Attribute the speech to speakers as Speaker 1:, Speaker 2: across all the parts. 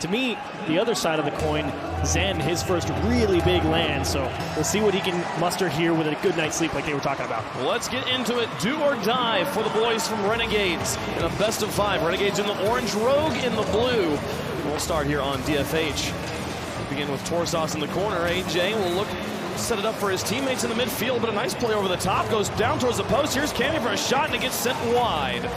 Speaker 1: To me, the other side of the coin, Zen, his first really big land, so we'll see what he can muster here with a good night's sleep like they were talking about.
Speaker 2: Let's get into it. Do or die for the boys from Renegades in a best of 5. Renegades in the orange, Rogue in the blue. We'll start here on DFH. Begin with Torsas in the corner. AJ will look, set it up for his teammates in the midfield, but a nice play over the top. Goes down towards the post. Here's Cammy for a shot, and it gets sent wide.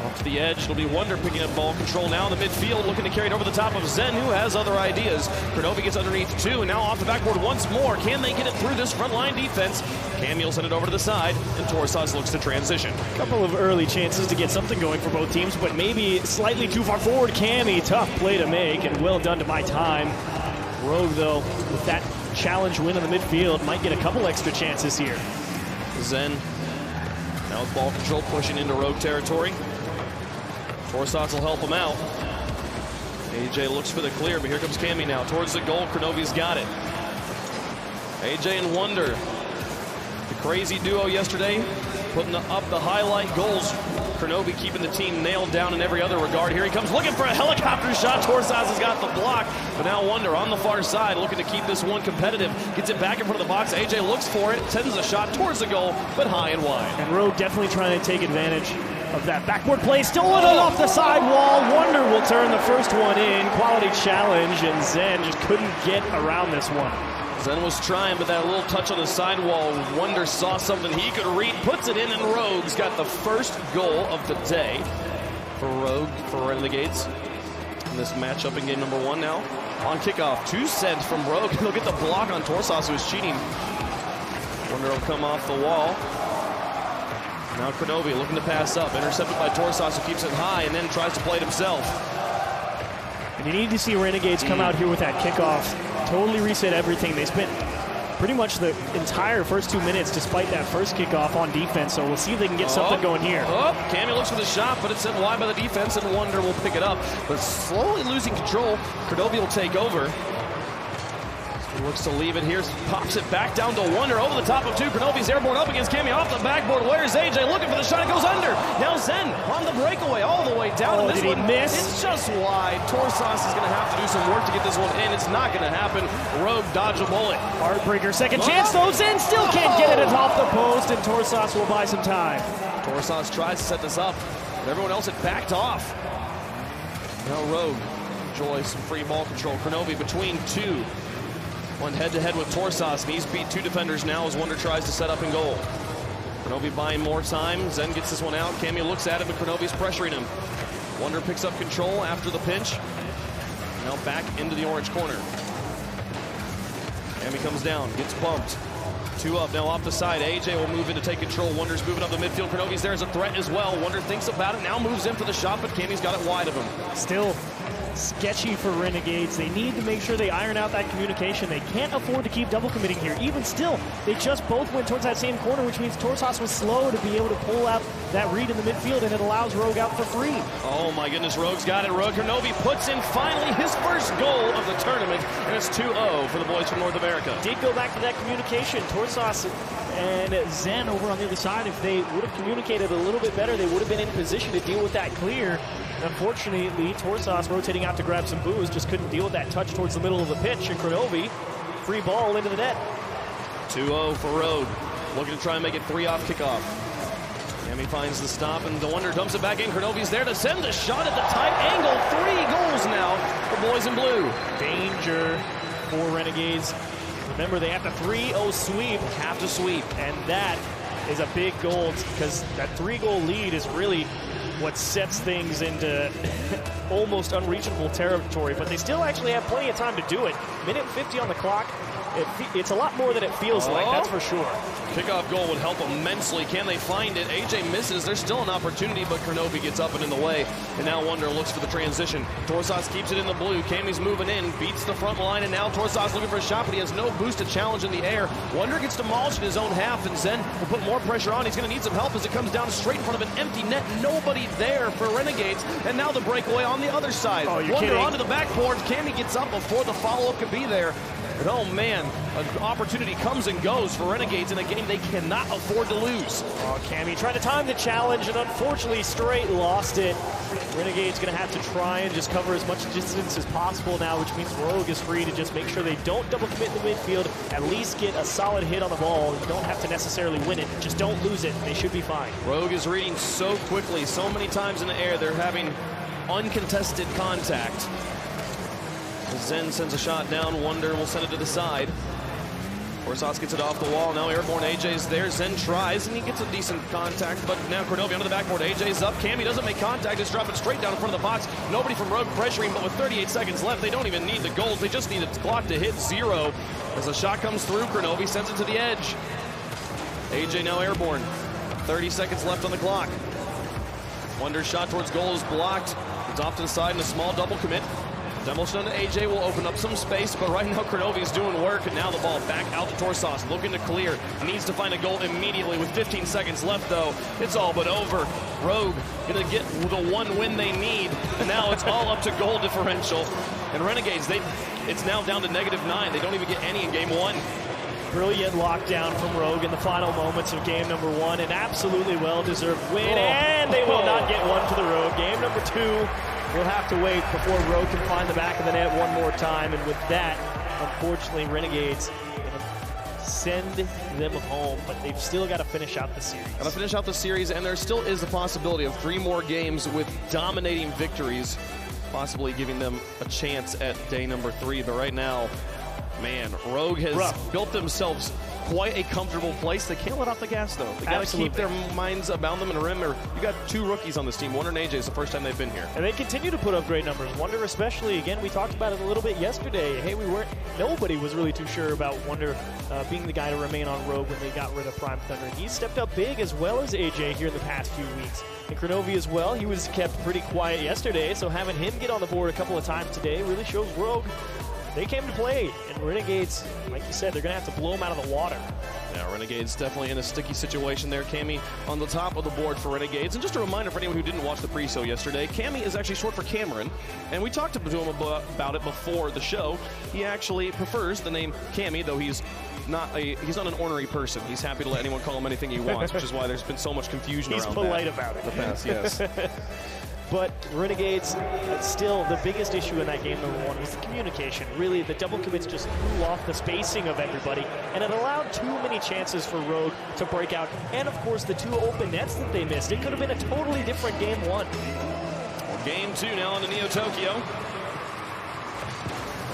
Speaker 2: Off to the edge, it'll be Wonder picking up ball control now in the midfield, looking to carry it over the top of Zen, who has other ideas. Kronovi gets underneath 2, and now off the backboard once more. Can they get it through this front line defense? Cammy will send it over to the side, and Torsas looks to transition.
Speaker 1: A couple of early chances to get something going for both teams, but maybe slightly too far forward. Cammy, tough play to make, and well done to buy time. Rogue, though, with that challenge win in the midfield, might get a couple extra chances here.
Speaker 2: Zen, now with ball control, pushing into Rogue territory. Torsas will help him out. AJ looks for the clear, but here comes Cammy now towards the goal. Kronovi's got it. AJ and Wonder, the crazy duo yesterday, putting up the highlight goals. Kronovi keeping the team nailed down in every other regard. Here he comes looking for a helicopter shot. Torsas has got the block, but now Wonder on the far side looking to keep this one competitive. Gets it back in front of the box. AJ looks for it, sends a shot towards the goal, but high and wide.
Speaker 1: And Rogue definitely trying to take advantage of that backboard play. Stolen it off the sidewall. Wonder will turn the first one in. Quality challenge, and Zen just couldn't get around this one.
Speaker 2: Zen was trying, but that little touch on the sidewall, Wonder saw something he could read, puts it in, and Rogue's got the first goal of the day for Rogue, for Renegades. In this matchup in game number 1 now. On kickoff, 2 cents from Rogue. He'll get the block on Torsas, who is cheating. Wonder will come off the wall. Now Kronovi looking to pass up, intercepted by Torsas, who keeps it high and then tries to play it himself.
Speaker 1: And you need to see Renegades come out here with that kickoff, totally reset everything. They spent pretty much the entire first 2 minutes despite that first kickoff on defense, so we'll see if they can get something going here.
Speaker 2: Cammy looks for the shot, but it's sent wide by the defense, and Wonder will pick it up. But slowly losing control, Kronovi will take over. He looks to leave it here, pops it back down to Wonder, over the top of 2. Kronovi's airborne up against Cammy off the backboard. Where's AJ looking for the shot? It goes under. Now Zen on the breakaway all the way down.
Speaker 1: Oh,
Speaker 2: and this
Speaker 1: did he
Speaker 2: one,
Speaker 1: miss?
Speaker 2: It's just wide. Torsas is going to have to do some work to get this one in. It's not going to happen. Rogue dodge a bullet.
Speaker 1: Heartbreaker, second chance though. Zen still can't get it off the post, and Torsas will buy some time.
Speaker 2: Torsas tries to set this up, but everyone else had backed off. Now Rogue enjoys some free ball control. Kronovi between 2. One head-to-head with Torsas, and he's beat 2 defenders now as Wonder tries to set up in goal. Kronovi buying more time. Zen gets this one out. Cammy looks at him, but Kronovi's pressuring him. Wonder picks up control after the pinch. Now back into the orange corner. Cammy comes down, gets bumped. 2 up, now off the side. AJ will move in to take control. Wonder's moving up the midfield. Kronovi's there as a threat as well. Wonder thinks about it, now moves in for the shot, but Cammy's got it wide of him.
Speaker 1: Still sketchy for Renegades. They need to make sure they iron out that communication. They can't afford to keep double committing here. Even still, they just both went towards that same corner, which means Torsas was slow to be able to pull out that read in the midfield, and it allows Rogue out for free.
Speaker 2: Oh my goodness, Rogue's got it. Rogue Kronovi puts in finally his first goal of the tournament, and it's 2-0 for the boys from North America.
Speaker 1: Did go back to that communication. Torsas and Zen over on the other side, if they would have communicated a little bit better, they would have been in position to deal with that clear. Unfortunately, Torsas rotating out to grab some booze just couldn't deal with that touch towards the middle of the pitch, and Kronovi, free ball into the net.
Speaker 2: 2-0 for Rogue, looking to try and make it 3 off kickoff. Cammy finds the stop, and the Wonder dumps it back in. Kronovi's there to send the shot at the tight angle. 3 goals now for boys in blue.
Speaker 1: Danger for Renegades. Remember, they have to 3-0 sweep.
Speaker 2: Have to sweep.
Speaker 1: And that is a big goal, because that 3-goal lead is really what sets things into almost unreachable territory. But they still actually have plenty of time to do it. Minute 50 on the clock. It's a lot more than it feels like, that's for sure.
Speaker 2: Kickoff goal would help immensely. Can they find it? AJ misses. There's still an opportunity, but Kronovi gets up and in the way. And now Wonder looks for the transition. Torsas keeps it in the blue. Cammy's moving in, beats the front line, and now Torsas looking for a shot, but he has no boost to challenge in the air. Wonder gets demolished in his own half, and Zen will put more pressure on. He's going to need some help as it comes down straight in front of an empty net. Nobody there for Renegades. And now the breakaway on the other side.
Speaker 1: Oh, you're
Speaker 2: Wonder
Speaker 1: kidding.
Speaker 2: onto the backboard. Cammy gets up before the follow-up can be there. But oh man, an opportunity comes and goes for Renegades in a game they cannot afford to lose.
Speaker 1: Oh, Cammy trying to time the challenge, and unfortunately straight lost it. Renegade's going to have to try and just cover as much distance as possible now, which means Rogue is free to just make sure they don't double commit in the midfield, at least get a solid hit on the ball. You don't have to necessarily win it, just don't lose it, and they should be fine.
Speaker 2: Rogue is reading so quickly, so many times in the air, they're having uncontested contact. Zen sends a shot down, Wonder will send it to the side. Torsas gets it off the wall, now airborne, AJ's there, Zen tries, and he gets a decent contact, but now Kronovi onto the backboard, AJ's up, Cammy doesn't make contact, just drop it straight down in front of the box. Nobody from Rogue pressuring, but with 38 seconds left, they don't even need the goals, they just need a clock to hit 0. As the shot comes through, Kronovi sends it to the edge. AJ now airborne, 30 seconds left on the clock. Wonder's shot towards goal is blocked, it's off to the side in a small double commit. Demolition on AJ will open up some space, but right now Kronovi is doing work, and now the ball back out to Torsas, looking to clear. Needs to find a goal immediately with 15 seconds left, though. It's all but over. Rogue gonna get the one win they need, and now it's all up to goal differential. And Renegades, it's now down to -9. They don't even get any in game 1.
Speaker 1: Brilliant lockdown from Rogue in the final moments of game number 1. An absolutely well-deserved win, and they will not get one for the Rogue. Game number 2. We'll have to wait before Rogue can find the back of the net one more time, and with that, unfortunately, Renegades send them home, but they've still got to finish out the series.
Speaker 2: Got to finish out the series, and there still is the possibility of 3 more games with dominating victories, possibly giving them a chance at day number 3. But right now, man, Rogue has built themselves quite a comfortable place. They can't let off the gas, though. They got to keep their minds about them. And remember, you got 2 rookies on this team. Wonder and AJ is the first time they've been here.
Speaker 1: And they continue to put up great numbers. Wonder especially, again, we talked about it a little bit yesterday. Hey, nobody was really too sure about Wonder being the guy to remain on Rogue when they got rid of Prime Thunder. And he's stepped up big as well as AJ here in the past few weeks. And Kronovi as well, he was kept pretty quiet yesterday, so having him get on the board a couple of times today really shows Rogue they came to play. And Renegades, like you said, they're going to have to blow them out of the water.
Speaker 2: Yeah, Renegades definitely in a sticky situation there. Cammy on the top of the board for Renegades. And just a reminder for anyone who didn't watch the pre-show yesterday, Cammy is actually short for Cameron. And we talked to him about it before the show. He actually prefers the name Cammy, though he's not an ornery person. He's happy to let anyone call him anything he wants, which is why there's been so much confusion around that.
Speaker 1: He's polite about it.
Speaker 2: In the past, yes.
Speaker 1: But Renegades, still the biggest issue in that game number 1 was the communication. Really, the double commits just threw off the spacing of everybody, and it allowed too many chances for Rogue to break out. And of course, the 2 open nets that they missed. It could have been a totally different game 1.
Speaker 2: Well, game 2 now on the Neo Tokyo.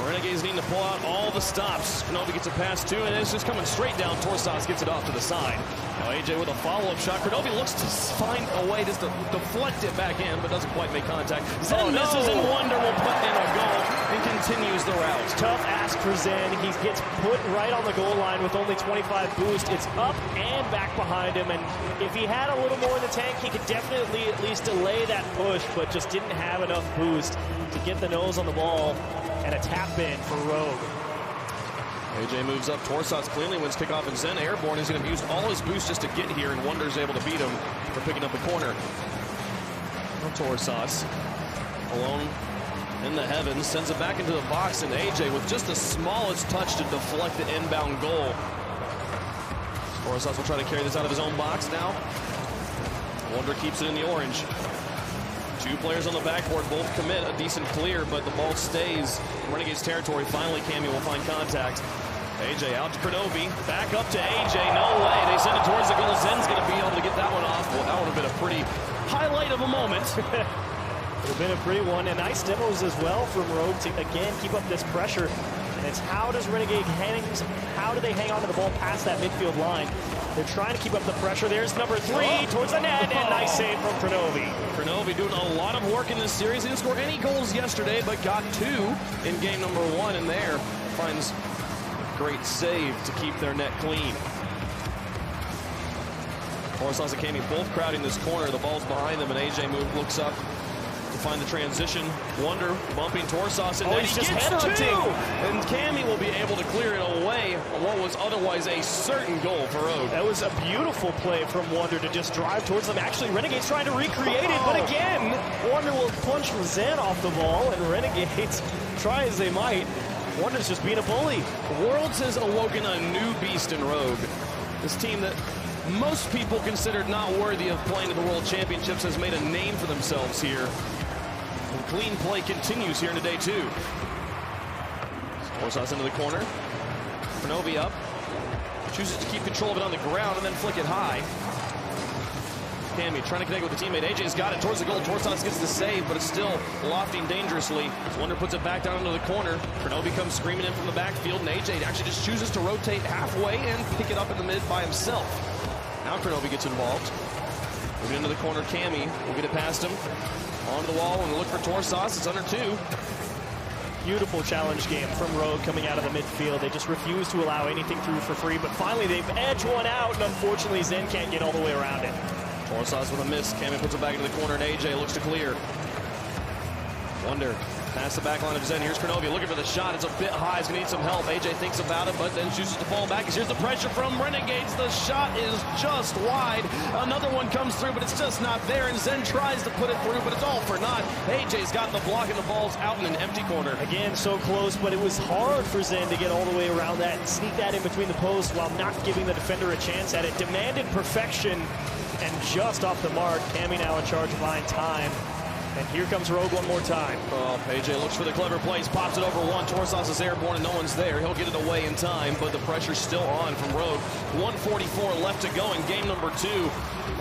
Speaker 2: Renegades need to pull out all the stops. Kronovi gets a pass too, and it's just coming straight down. Torsas gets it off to the side. Now AJ with a follow-up shot. Kronovi looks to find a way just to deflect it back in, but doesn't quite make contact. Zen misses, and Wonder will put in a goal and continues the route.
Speaker 1: Tough ask for Zen. He gets put right on the goal line with only 25 boost. It's up and back behind him, and if he had a little more in the tank, he could definitely at least delay that push, but just didn't have enough boost to get the nose on the ball. And a tap in for Rogue.
Speaker 2: AJ moves up. Torsas cleanly wins kickoff, and Zen airborne. He's going to use all his boost just to get here, and Wonder's able to beat him for picking up the corner. Torsas alone in the heavens, sends it back into the box, and AJ with just the smallest touch to deflect the inbound goal. Torsas will try to carry this out of his own box now. Wonder keeps it in the orange. 2 players on the backboard, both commit a decent clear, but the ball stays in Renegades territory. Finally, Cammy will find contact. AJ out to Kronovi, back up to AJ, no way. They send it towards the goal. Zen's going to be able to get that one off. Well, that would have been a pretty highlight of a moment.
Speaker 1: Would have been a pretty one, and nice demos as well from Rogue to, again, keep up this pressure. And it's how do they hang on to the ball past that midfield line? They're trying to keep up the pressure. There's number 3 towards the net, and nice save from Kronovi.
Speaker 2: Kronovi doing a lot of work in this series. He didn't score any goals yesterday, but got 2 in game number 1, and there finds a great save to keep their net clean. Torsas and Cammy both crowding this corner. The ball's behind them, and AJ looks up to find the transition. Wonder bumping Torsas, and then he gets 2! And Cammy will be able to clear it away on what was otherwise a certain goal for Rogue.
Speaker 1: That was a beautiful play from Wonder to just drive towards them. Actually, Renegades trying to recreate it, but again, Wonder will punch Zen off the ball, and Renegades, try as they might, Wonder's just being a bully.
Speaker 2: Worlds has awoken a new beast in Rogue. This team that most people considered not worthy of playing in the World Championships has made a name for themselves here. And clean play continues here into day 2. Torsas into the corner. Kronovi up. Chooses to keep control of it on the ground and then flick it high. Cammy trying to connect with the teammate. AJ's got it towards the goal. Torsas gets the save, but it's still lofting dangerously. Wonder puts it back down into the corner. Kronovi comes screaming in from the backfield, and AJ actually just chooses to rotate halfway and pick it up in the mid by himself. Now Kronovi gets involved. Moving into the corner, Cammy will get it past him. Onto the wall and look for Torsas. It's under 2.
Speaker 1: Beautiful challenge game from Rogue coming out of the midfield. They just refuse to allow anything through for free, but finally they've edged one out, and unfortunately Zen can't get all the way around it.
Speaker 2: Torsas with a miss. Cammy puts it back into the corner, and AJ looks to clear. Wonder past the back line of Zen. Here's Kronovi looking for the shot. It's a bit high. He's going to need some help. AJ thinks about it, but then chooses to fall back. Here's the pressure from Renegades. The shot is just wide. Another one comes through, but it's just not there. And Zen tries to put it through, but it's all for naught. AJ's got the block, and the ball's out in an empty corner.
Speaker 1: Again, so close, but it was hard for Zen to get all the way around that and sneak that in between the posts while not giving the defender a chance at it. Demanded perfection, and just off the mark. Cammy now in charge of buying time. And here comes Rogue one more time.
Speaker 2: Oh, AJ looks for the clever plays, pops it over one. Torsas is airborne and no one's there. He'll get it away in time, but the pressure's still on from Rogue. 1:44 left to go in game number 2.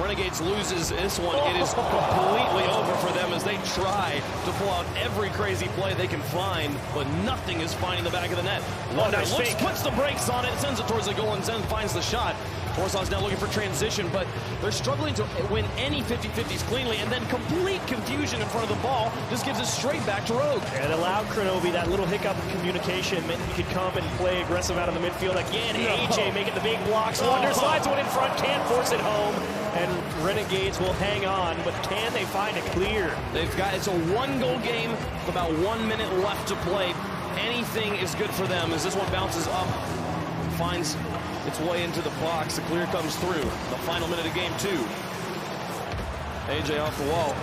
Speaker 2: Renegades loses this one. It is completely over for them as they try to pull out every crazy play they can find, but nothing is finding the back of the net. Wonder puts the brakes on it, sends it towards the goal, and Zen finds the shot. Torsas now looking for transition, but they're struggling to win any 50-50s cleanly, and then complete confusion in front of the ball just gives it straight back to Rogue.
Speaker 1: And allowed Kronovi that little hiccup in communication, meant he could come and play aggressive out of the midfield. Again, AJ making the big blocks. Wonder slides one in front, can't force it home, and Renegades will hang on, but can they find a clear?
Speaker 2: It's a 1-goal game with about 1 minute left to play. Anything is good for them as this one bounces up, finds its way into the box. The clear comes through. The final minute of game 2. AJ off the wall.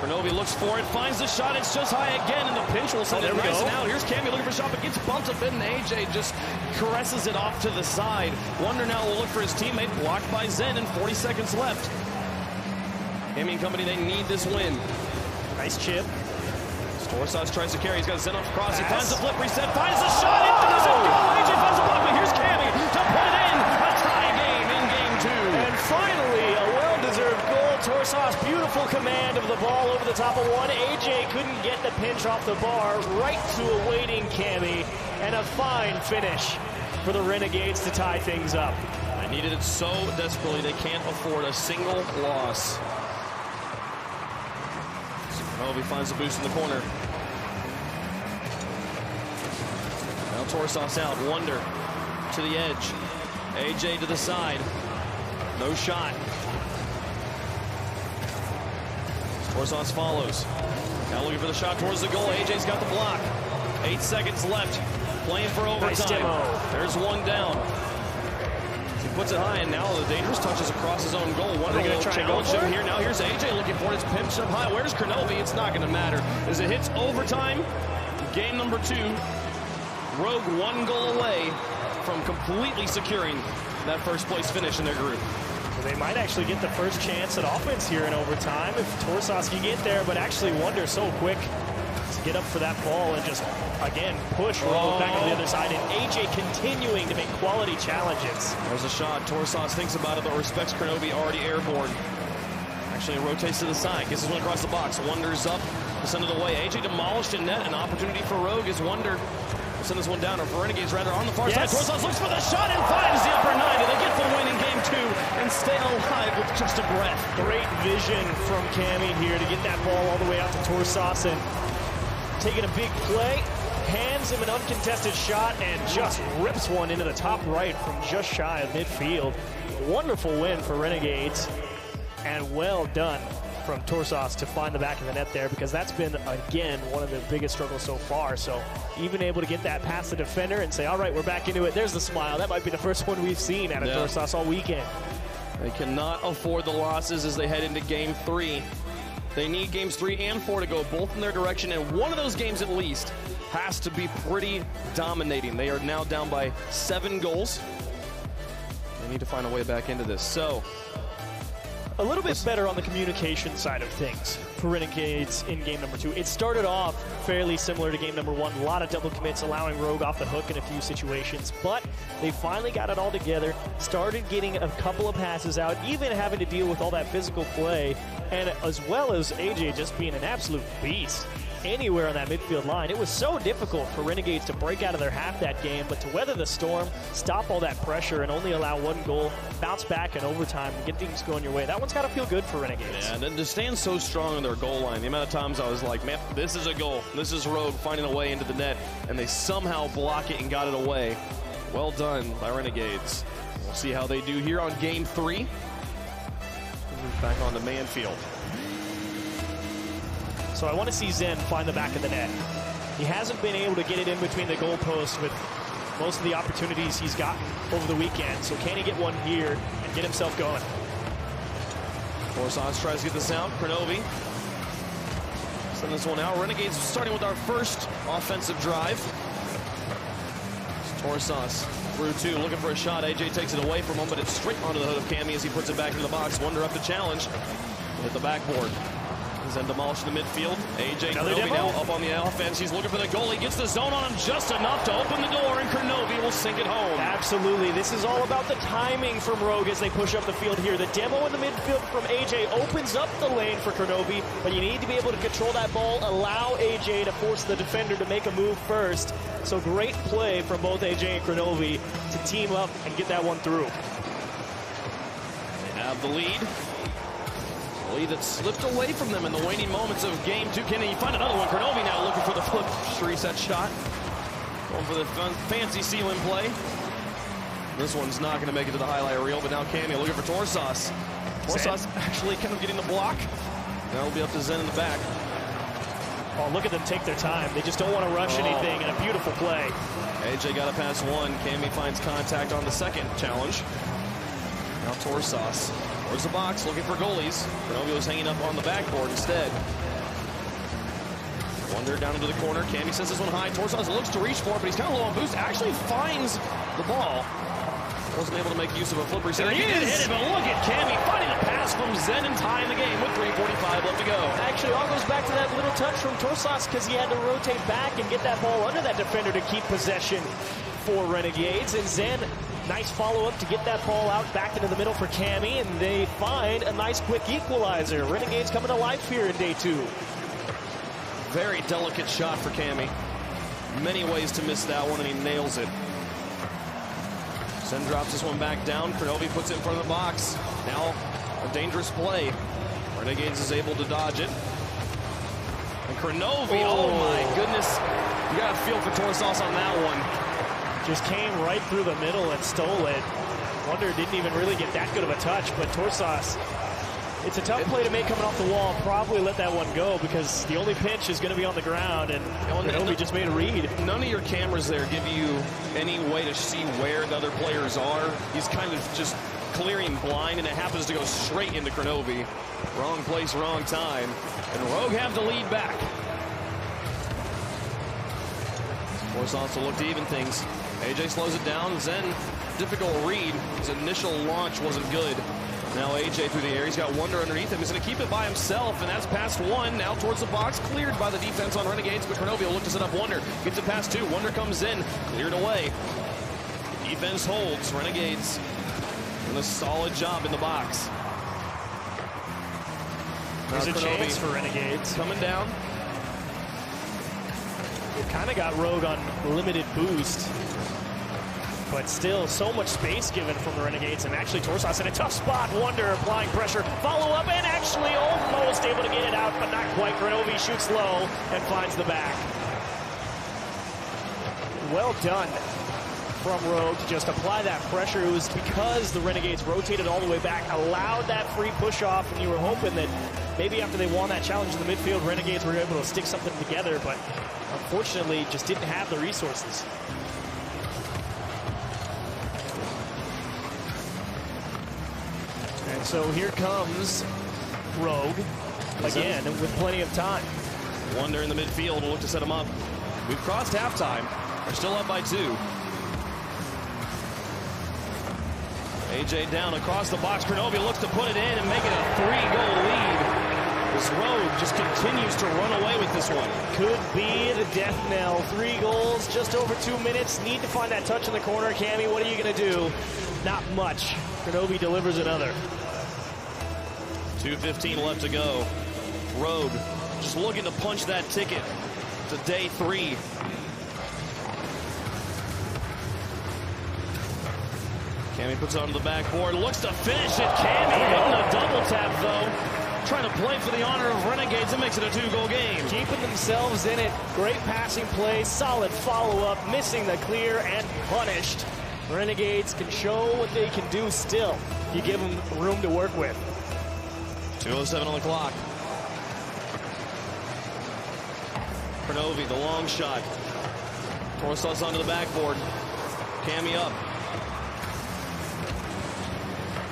Speaker 2: Kronovi looks for it, finds the shot. It's just high again, and the pinch will send it nice and out. Here's Cammy looking for a shot, but gets bumped a bit, and AJ just caresses it off to the side. Wonder now will look for his teammate, blocked by Zen, and 40 seconds left. Cammy and company, they need this win.
Speaker 1: Nice chip.
Speaker 2: Torsas tries to carry. He's got Zen up across. He finds the flip reset, finds the shot. It doesn't go. AJ finds the block, but here's Cammy to put it in. A tie game in game 2.
Speaker 1: And finally, a well-deserved goal. Torsas, beautiful command of the ball over the top of one. AJ couldn't get the pinch off the bar, right to a waiting Cammy, and a fine finish for the Renegades to tie things up.
Speaker 2: I needed it so desperately. They can't afford a single loss. Kronovi finds the boost in the corner. Now Torsas out. Wonder to the edge. AJ to the side. No shot. Torsas follows. Now looking for the shot towards the goal. AJ's got the block. 8 seconds left. Playing for overtime.
Speaker 1: Nice demo.
Speaker 2: There's one down. He puts it high, and now the dangerous touches across his own goal. Wonder will challenge him here. Now here's AJ looking for it. It's pinched up high. Where's Kronovi? It's not going to matter. As it hits overtime, game number 2, Rogue 1 goal away from completely securing that first place finish in their group.
Speaker 1: So they might actually get the first chance at offense here in overtime if Torsas can get there, but actually Wonder so quick to get up for that ball and just, again, push Rogue back on the other side, and AJ continuing to make quality challenges.
Speaker 2: There's a shot. Torsas thinks about it, but respects Kronovi, already airborne. Actually rotates to the side, gets his one across the box. Wonder's up to send it away. AJ demolished in net. An opportunity for Rogue as Wonder will send this one down, or for Renegades rather, on the far side. Torsas looks for the shot and finds the upper 90. They get the win in game 2 and stay alive with just a breath.
Speaker 1: Great vision from Cammy here to get that ball all the way out to Torsas, and taking a big play, hands him an uncontested shot, and just rips one into the top right from just shy of midfield. Wonderful win for Renegades, and well done from Torsas to find the back of the net there, because that's been, again, one of the biggest struggles so far. So even able to get that past the defender and say, all right, we're back into it. There's the smile. That might be the first one we've seen out of Torsas all weekend.
Speaker 2: They cannot afford the losses as they head into game 3. They need games 3 and 4 to go both in their direction, and one of those games at least has to be pretty dominating. They are now down by 7 goals. They need to find a way back into this. So
Speaker 1: A little bit better on the communication side of things for Renegades in game number 2. It started off fairly similar to game number 1. A lot of double commits, allowing Rogue off the hook in a few situations. But they finally got it all together, started getting a couple of passes out, even having to deal with all that physical play, and as well as AJ just being an absolute beast anywhere on that midfield line. It was so difficult for Renegades to break out of their half that game, but to weather the storm, stop all that pressure, and only allow 1 goal, bounce back in overtime, and get things going your way. That one's got to feel good for Renegades.
Speaker 2: Yeah, and then to stand so strong on their goal line, the amount of times I was like, man, this is a goal. This is Rogue finding a way into the net, and they somehow block it and got it away. Well done by Renegades. We'll see how they do here on game 3. Back on the Manfield.
Speaker 1: So I want to see Zen find the back of the net. He hasn't been able to get it in between the goalposts with most of the opportunities he's gotten over the weekend. So can he get one here and get himself going?
Speaker 2: Torsas tries to get this out. Kronovi send this one out. Renegades starting with our first offensive drive. Torsas through 2, looking for a shot. AJ takes it away from him, but it's straight onto the hood of Cammy as he puts it back into the box. Wonder up to challenge. Hit the backboard. Then demolished in the midfield. AJ Kronovi now up on the offense. He's looking for the goal. He gets the zone on him just enough to open the door, and Kronovi will sink it home.
Speaker 1: Absolutely. This is all about the timing from Rogue as they push up the field here. The demo in the midfield from AJ opens up the lane for Kronovi, but you need to be able to control that ball, allow AJ to force the defender to make a move first. So great play from both AJ and Kronovi to team up and get that one through.
Speaker 2: They have the lead. Lead that slipped away from them in the waning moments of game 2. Can he find another one? Kronovi now looking for the flip reset shot. Going for the fancy ceiling play. This one's not going to make it to the highlight reel, but now Cammy looking for Torsas. Torsas actually kind of getting the block. Now it'll be up to Zen in the back.
Speaker 1: Oh, look at them take their time. They just don't want to rush anything, and a beautiful play.
Speaker 2: AJ got it past 1. Cammy finds contact on the second challenge. Now Torsas. Where's the box? Looking for goalies. Kronovi was hanging up on the backboard instead. Wonder down into the corner. Cammy sends this one high. Torsas looks to reach for it, but he's kind of low on boost. Actually finds the ball. Wasn't able to make use of a flipper. There he is! Hit it, but look at Cammy finding a pass from Zen and tying the game with 3:45 left to go.
Speaker 1: Actually, all goes back to that little touch from Torsas because he had to rotate back and get that ball under that defender to keep possession for Renegades. And Zen, nice follow-up to get that ball out back into the middle for Cammy, and they find a nice quick equalizer. Renegades coming to life here in day 2.
Speaker 2: Very delicate shot for Cammy. Many ways to miss that one, and he nails it. Zen drops this one back down. Kronovi puts it in front of the box. Now a dangerous play. Renegades is able to dodge it. And Kronovi, oh my goodness. You got a feel for Torsas on that one.
Speaker 1: Just came right through the middle and stole it. Wonder didn't even really get that good of a touch, but Torsas, it's a tough play to make coming off the wall. Probably let that one go because the only pinch is going to be on the ground, and Kronovi just made a read.
Speaker 2: None of your cameras there give you any way to see where the other players are. He's kind of just clearing blind, and it happens to go straight into Kronovi. Wrong place, wrong time, and Rogue have the lead back. Torsas will look to even things. AJ slows it down. Zen, difficult read. His initial launch wasn't good. Now AJ through the air. He's got Wonder underneath him. He's going to keep it by himself, and that's past 1. Now towards the box, cleared by the defense on Renegades, but Kronovi will look to set up Wonder. Gets it past 2. Wonder comes in, cleared away. Defense holds. Renegades doing a solid job in the box.
Speaker 1: There's a chance for Renegades.
Speaker 2: Coming down.
Speaker 1: It kind of got Rogue on limited boost, but still so much space given from the Renegades, and actually Torsas in a tough spot. Wonder applying pressure, follow up, and actually almost able to get it out, but not quite. Kronovi shoots low and finds the back. Well done from Rogue to just apply that pressure. It was because the Renegades rotated all the way back, allowed that free push off, and you were hoping that maybe after they won that challenge in the midfield, Renegades were able to stick something together, but unfortunately just didn't have the resources. And so here comes Rogue again with plenty of time.
Speaker 2: Wonder in the midfield will look to set him up. We've crossed halftime. They're still up by 2. AJ down across the box. Kronovi looks to put it in and make it a 3-goal lead. This Rogue just continues to run away with this one.
Speaker 1: Could be the death knell. 3 goals, just over 2 minutes. Need to find that touch in the corner. Cammy, what are you going to do? Not much. Kronovi delivers another.
Speaker 2: 2:15 left to go. Rogue just looking to punch that ticket to day 3. Cammy puts it onto the backboard, looks to finish it. Cammy hitting a double tap, though. Trying to play for the honor of Renegades. It makes it a 2-goal game.
Speaker 1: Keeping themselves in it. Great passing play, solid follow-up, missing the clear, and punished. Renegades can show what they can do still. You give them room to work with.
Speaker 2: 2:07 on the clock. Kronovi, the long shot. Torsas onto the backboard. Cammy up.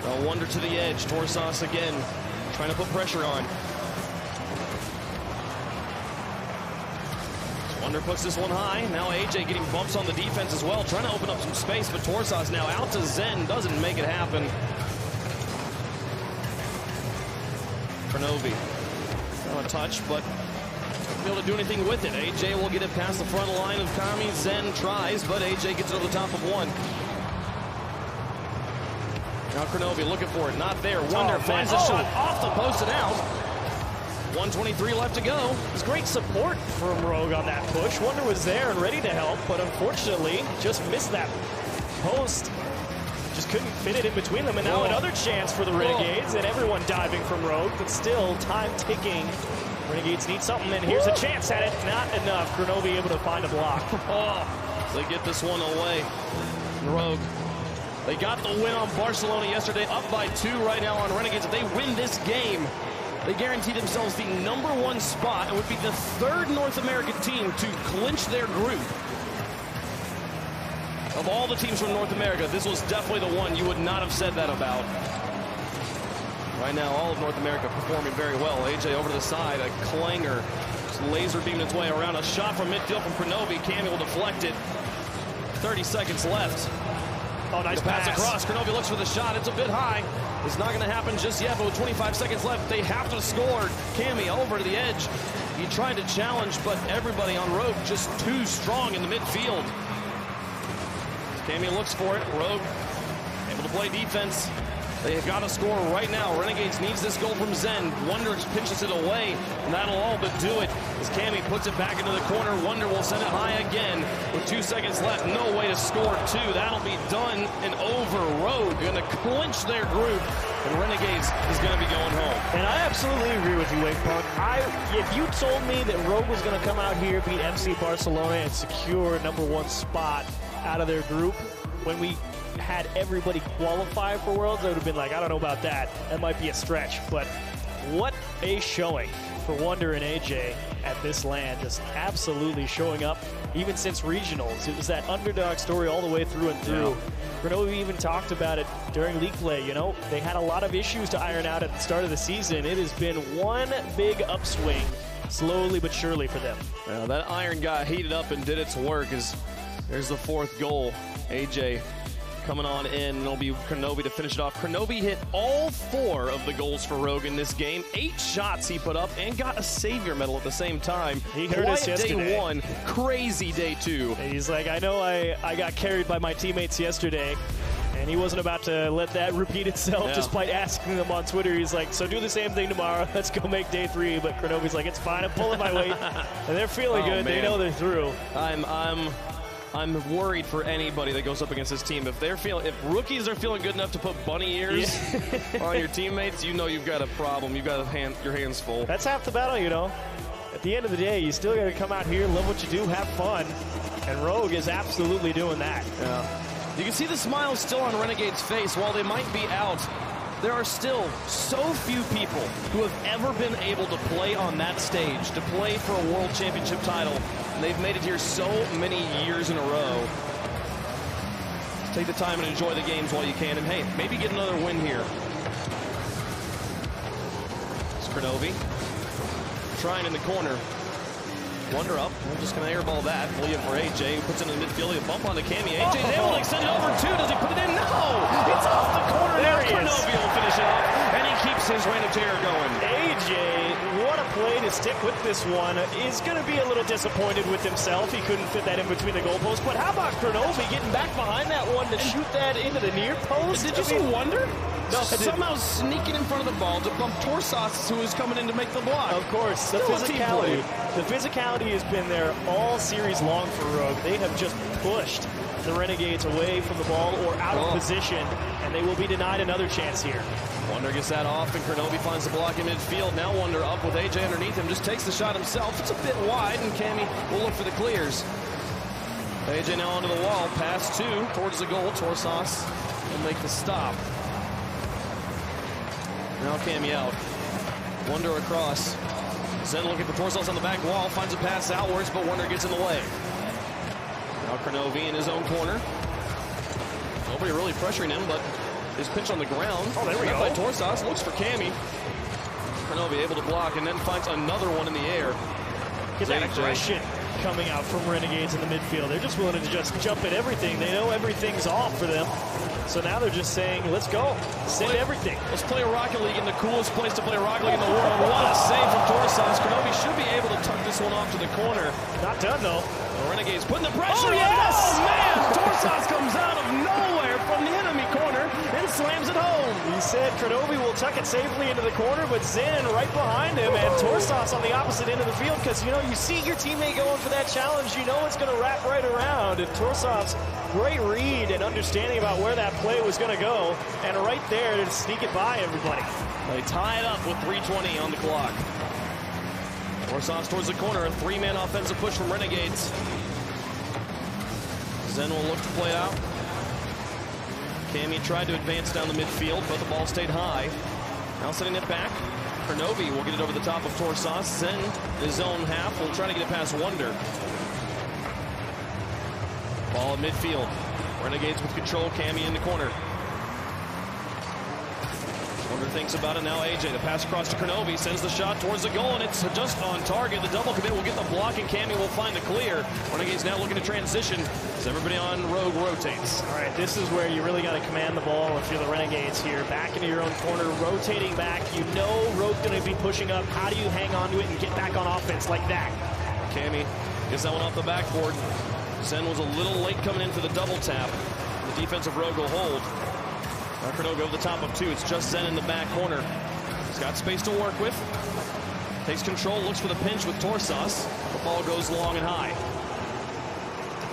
Speaker 2: A wonder to the edge. Torsas again, trying to put pressure on. Wonder puts this one high. Now AJ getting bumps on the defense as well, trying to open up some space, but Torsas now out to Zen, doesn't make it happen. Kronovi, not a touch, but won't be able to do anything with it. AJ will get it past the front line of Kami. Zen tries, but AJ gets it over the top of one. Now Kronovi looking for it, not there. Wonder finds a shot off the post and out. 1:23 left to go.
Speaker 1: There's great support from Rogue on that push. Wonder was there and ready to help, but unfortunately just missed that post. Just couldn't fit it in between them, and now another chance for the Renegades, and everyone diving from Rogue, but still time ticking. Renegades need something, and here's a chance at it. Not enough. Kronovi able to find a block.
Speaker 2: They get this one away. Rogue. They got the win on Barcelona yesterday, up by 2 right now on Renegades. If they win this game, they guarantee themselves the #1 spot and would be the 3rd North American team to clinch their group. Of all the teams from North America, this was definitely the one you would not have said that about. Right now, all of North America performing very well. AJ over to the side, a clanger, just laser beaming its way around. A shot from midfield from Kronovi. Cammy will deflect it. 30 seconds left.
Speaker 1: Oh, nice pass
Speaker 2: across. Kronovi looks for the shot. It's a bit high. It's not going to happen just yet, but with 25 seconds left, they have to score. Cammy over to the edge. He tried to challenge, but everybody on Rogue just too strong in the midfield. Cammy looks for it. Rogue able to play defense. They have got to score right now. Renegades needs this goal from Zen. Wonder pinches it away, and that'll all but do it. As Cammy puts it back into the corner, Wonder will send it high again. With 2 seconds left, no way to score 2. That'll be done and over. Rogue going to clinch their group, and Renegades is going to be going home.
Speaker 1: And I absolutely agree with you, Wake Punk. If you told me that Rogue was going to come out here, beat FC Barcelona, and secure #1 spot out of their group, when we had everybody qualify for Worlds, I would have been like, I don't know about that. That might be a stretch. But what a showing for Wonder and AJ at this LAN. Just absolutely showing up, even since regionals. It was that underdog story all the way through and through. Kronovi even talked about it during league play. You know, they had a lot of issues to iron out at the start of the season. It has been one big upswing, slowly but surely for them.
Speaker 2: Well, that iron got heated up and did its work. As there's the 4th goal. AJ coming on in, and it'll be Kronovi to finish it off. Kronovi hit all 4 of the goals for Rogue in this game. 8 shots he put up and got a Savior medal at the same time.
Speaker 1: He heard us yesterday.
Speaker 2: Day 1, crazy day 2.
Speaker 1: He's like, I know I got carried by my teammates yesterday, and he wasn't about to let that repeat itself, despite asking them on Twitter. He's like, so do the same thing tomorrow. Let's go make day 3. But Kronovi's like, it's fine. I'm pulling my weight. And they're feeling good. Man. They know they're through.
Speaker 2: I'm worried for anybody that goes up against this team. If rookies are feeling good enough to put bunny ears on your teammates, you know you've got a problem. You've got your hands full.
Speaker 1: That's half the battle, you know. At the end of the day, you still got to come out here, love what you do, have fun. And Rogue is absolutely doing that.
Speaker 2: Yeah. You can see the smile still on Renegade's face. While they might be out, there are still so few people who have ever been able to play on that stage, to play for a World Championship title. And they've made it here so many years in a row. Take the time and enjoy the games while you can, and hey, maybe get another win here. Kronovi trying in the corner. Wonder up. We're just going to airball that. William for AJ, who puts it in the midfield. A bump on the Cammy. AJ's able to extend it over two. Does he put it in? No! It's off the corner.
Speaker 1: There he is.
Speaker 2: Kronovi will finish it off, and he keeps his reign of terror going.
Speaker 1: AJ, what a play to stick with this one. Is going to be a little disappointed with himself. He couldn't fit that in between the goalposts. But how about Kronovi getting back behind that one to shoot that into the near post?
Speaker 3: Did you see Wonder?
Speaker 1: No,
Speaker 3: somehow sneaking in front of the ball to bump Torsas, who was coming in to make the block.
Speaker 1: Of course, the physicality. The physicality has been there all series long for Rogue. They have just pushed the Renegades away from the ball or out of position, and they will be denied another chance here.
Speaker 2: Wonder gets that off, and Kronovi finds the block in midfield. Now Wonder up with AJ underneath him, just takes the shot himself. It's a bit wide, and Cammy will look for the clears. AJ now onto the wall, pass two towards the goal. Torsas will make the stop. Now Cammy out. Wonder across. Zen looking for Torsas on the back wall, finds a pass outwards, but Wonder gets in the way. Now Kronovi in his own corner. Nobody really pressuring him, but his pitch on the ground.
Speaker 1: Oh, there we go.
Speaker 2: By Torsas, looks for Cammy. Kronovi able to block and then finds another one in the air.
Speaker 1: Get that aggression coming out from Renegades in the midfield. They're just willing to just jump at everything. They know everything's off for them. So now they're just saying, let's go. Send everything.
Speaker 2: Let's play a Rocket League in the coolest place to play a Rocket League in the world. What a save from Torsas. Kronovi should be able to tuck this one off to the corner.
Speaker 1: Not done, though.
Speaker 2: The Renegades putting the pressure on.
Speaker 1: Yes!
Speaker 2: Oh, man! Torsas comes out of nowhere from the enemy corner and slams it home.
Speaker 1: He said Kronovi will tuck it safely into the corner, but Zen right behind him, and Torsas on the opposite end of the field, because, you know, you see your teammate going for that challenge, you know it's going to wrap right around, and Torsas, great read and understanding about where that play was going to go, and right there to sneak it by everybody.
Speaker 2: They tie it up with 3:20 on the clock. Torsas towards the corner, a three-man offensive push from Renegades. Zen will look to play out. Cammy tried to advance down the midfield, but the ball stayed high. Now sending it back. Kronovi will get it over the top of Torsas. Zen, his own half, will try to get it past Wonder. Ball at midfield. Renegades with control. Cammy in the corner. Wonder thinks about it now. AJ, the pass across to Kronovi, sends the shot towards the goal, and it's just on target. The double commit will get the block, and Cammy will find the clear. Renegades now looking to transition as everybody on Rogue rotates.
Speaker 1: All right, this is where you really got to command the ball if you're the Renegades here. Back into your own corner, rotating back. You know Rogue's going to be pushing up. How do you hang on to it and get back on offense like that?
Speaker 2: Cammy gets that one off the backboard. Zen was a little late coming in for the double tap. The defensive Rogue will hold. Kronovi over the top of two. It's just Zen in the back corner. He's got space to work with. Takes control, looks for the pinch with Torsas. The ball goes long and high.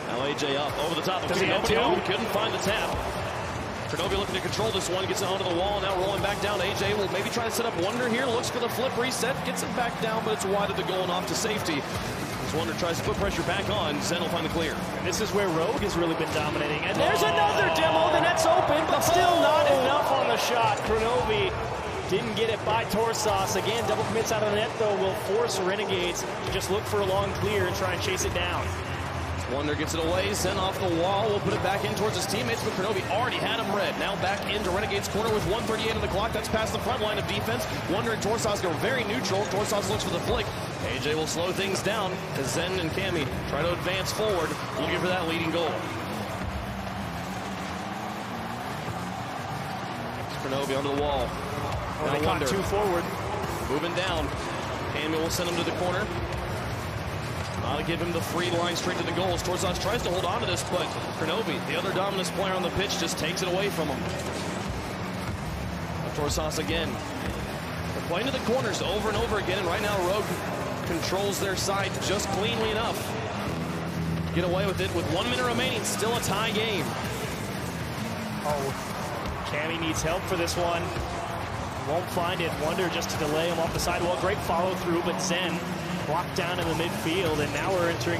Speaker 2: Now AJ up over the top of two. Nobody home. Couldn't find the tap. Kronovi looking to control this one. Gets it onto the wall. Now rolling back down. AJ will maybe try to set up Wonder here. Looks for the flip reset. Gets it back down, but it's wide of the goal and off to safety. As Wonder tries to put pressure back on, Zen will find the clear.
Speaker 1: And this is where Rogue has really been dominating. And there's another demo. The net's open, but still not enough on the shot. Kronovi didn't get it by Torsas. Again, double commits out of the net, though, will force Renegades to just look for a long clear and try and chase it down.
Speaker 2: Wonder gets it away, Zen off the wall, will put it back in towards his teammates, but Kronovi already had him red. Now back into Renegade's corner with 1:38 on the clock. That's past the front line of defense. Wonder and Torsas go very neutral. Torsas looks for the flick. AJ will slow things down as Zen and Cammy try to advance forward, looking for that leading goal. Kronovi onto the wall.
Speaker 1: Now they caught two forward.
Speaker 2: Moving down. Cammy will send him to the corner. Not to give him the free line straight to the goals. Torsas tries to hold on to this, but Kronovi, the other dominant player on the pitch, just takes it away from him. Torsas again. They're playing to the corners over and over again, and right now Rogue controls their side just cleanly enough. Get away with it with 1 minute remaining. Still a tie game.
Speaker 1: Oh, Cammy needs help for this one. Won't find it. Wonder just to delay him off the sidewall. Great follow through, but Zen blocked down in the midfield, and now we're entering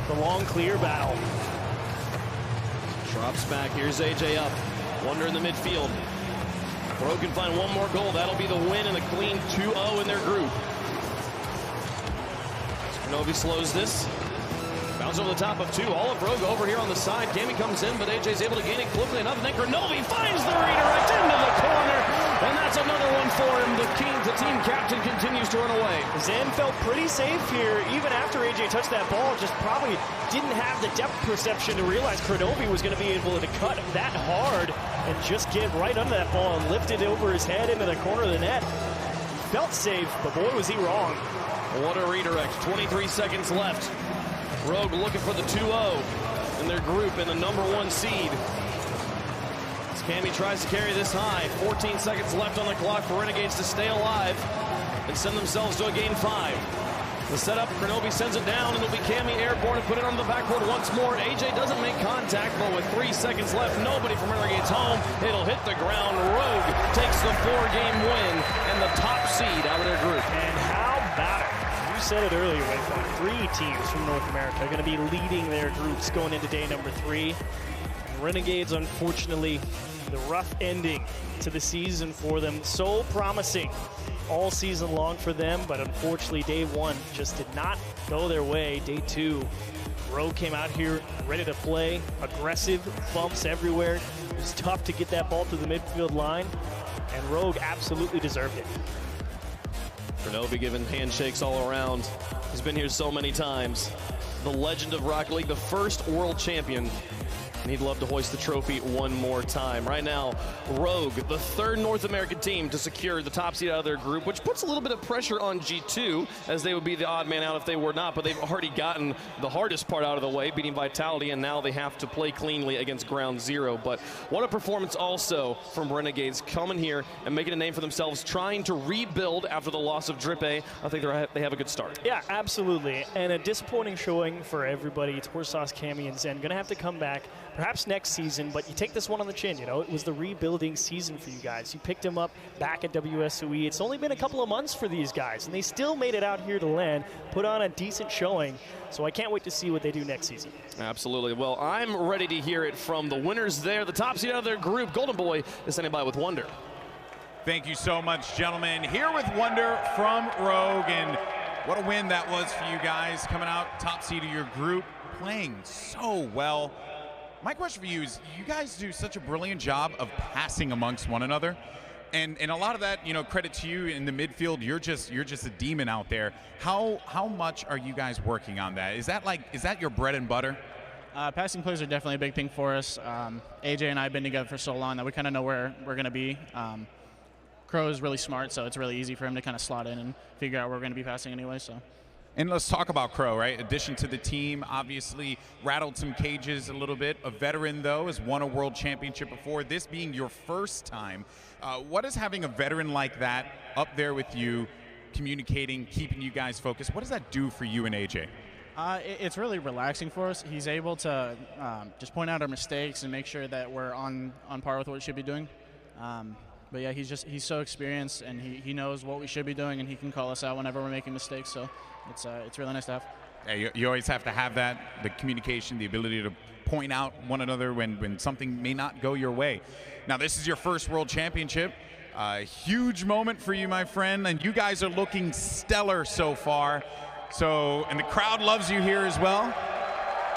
Speaker 1: the long clear battle.
Speaker 2: Drops back. Here's AJ up. Wonder in the midfield. Rogue can find one more goal. That'll be the win and a clean 2-0 in their group. Kronovi slows this. Bounce over the top of two. All of Rogue over here on the side. Cammy comes in, but AJ's able to gain it quickly enough. And then Kronovi finds the redirect into the corner.
Speaker 3: And that's another one for him. The team captain continues to run away.
Speaker 1: Zen felt pretty safe here, even after AJ touched that ball. Just probably didn't have the depth perception to realize Kronovi was going to be able to cut that hard and just get right under that ball and lift it over his head into the corner of the net. Felt safe, but boy, was he wrong.
Speaker 2: What a redirect. 23 seconds left. Rogue looking for the 2-0 in their group and the #1 seed. As Cammy tries to carry this high. 14 seconds left on the clock for Renegades to stay alive and send themselves to a game 5. The setup, Kronovi sends it down, and it'll be Cammy airborne and put it on the backboard once more. AJ doesn't make contact, but with 3 seconds left, nobody from Renegades home. It'll hit the ground. Rogue takes the 4-game win and the top seed out of their group.
Speaker 1: And how about it? You said it earlier, Wayfall. 3 teams from North America are going to be leading their groups going into day number 3. Renegades, unfortunately, the rough ending to the season for them. So promising all season long for them, but unfortunately day 1 just did not go their way. Day 2, Rogue came out here ready to play, aggressive, bumps everywhere. It was tough to get that ball to the midfield line, and Rogue absolutely deserved it.
Speaker 2: Kronovi giving handshakes all around. He's been here so many times. The legend of Rocket League, the first world champion. And he'd love to hoist the trophy one more time. Right now, Rogue, the 3rd North American team to secure the top seed out of their group, which puts a little bit of pressure on G2, as they would be the odd man out if they were not, but they've already gotten the hardest part out of the way, beating Vitality, and now they have to play cleanly against Ground Zero. But what a performance also from Renegades, coming here and making a name for themselves, trying to rebuild after the loss of Drip A. I think they have a good start.
Speaker 1: Yeah, absolutely. And a disappointing showing for everybody. Torsas, Cammy, and Zen going to have to come back perhaps next season, but you take this one on the chin. You know, it was the rebuilding season for you guys. You picked them up back at WSOE. It's only been a couple of months for these guys, and they still made it out here to land, put on a decent showing. So I can't wait to see what they do next season.
Speaker 2: Absolutely. Well, I'm ready to hear it from the winners there. The top seed out of their group, Golden Boy, is standing by with Wonder.
Speaker 4: Thank you so much, gentlemen. Here with Wonder from Rogue, and what a win that was for you guys, coming out top seed of your group, playing so well. My question for you is, you guys do such a brilliant job of passing amongst one another, and a lot of that, you know, credit to you in the midfield. You're just a demon out there. How much are you guys working on that? Is that your bread and butter?
Speaker 5: Passing plays are definitely a big thing for us. AJ and I have been together for so long that we kind of know where we're going to be. Crow is really smart, so it's really easy for him to kind of slot in and figure out where we're going to be passing anyway. So.
Speaker 4: And let's talk about Crow, right? Addition to the team, obviously rattled some cages a little bit. A veteran, though, has won a world championship before, this being your first time. What is having a veteran like that up there with you, communicating, keeping you guys focused? What does that do for you and AJ?
Speaker 5: It's really relaxing for us. He's able to just point out our mistakes and make sure that we're on par with what we should be doing. But yeah, he's so experienced, and he knows what we should be doing, and he can call us out whenever we're making mistakes. So it's really nice to have.
Speaker 4: Yeah, you always have to have that, the communication, the ability to point out one another when something may not go your way. Now, this is your first World Championship. Huge moment for you, my friend, and you guys are looking stellar so far. And the crowd loves you here as well.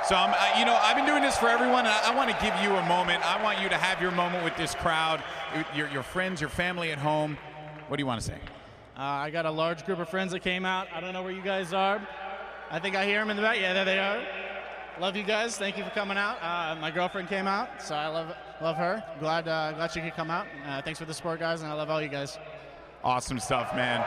Speaker 4: So, I've been doing this for everyone, and I want to give you a moment. I want you to have your moment with this crowd, your friends, your family at home. What do you want to say?
Speaker 5: I got a large group of friends that came out. I don't know where you guys are. I think I hear them in the back. Yeah, there they are. Love you guys. Thank you for coming out. My girlfriend came out, so I love her. Glad she could come out. Thanks for the support, guys, and I love all you guys.
Speaker 4: Awesome stuff, man.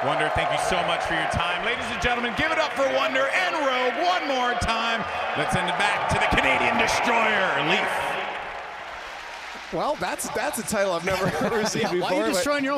Speaker 4: Wonder, thank you so much for your time. Ladies and gentlemen, give it up for Wonder and Rogue one more time. Let's send it back to the Canadian Destroyer, Leaf.
Speaker 6: Well, that's a title I've never received before.
Speaker 5: Why are you destroying your own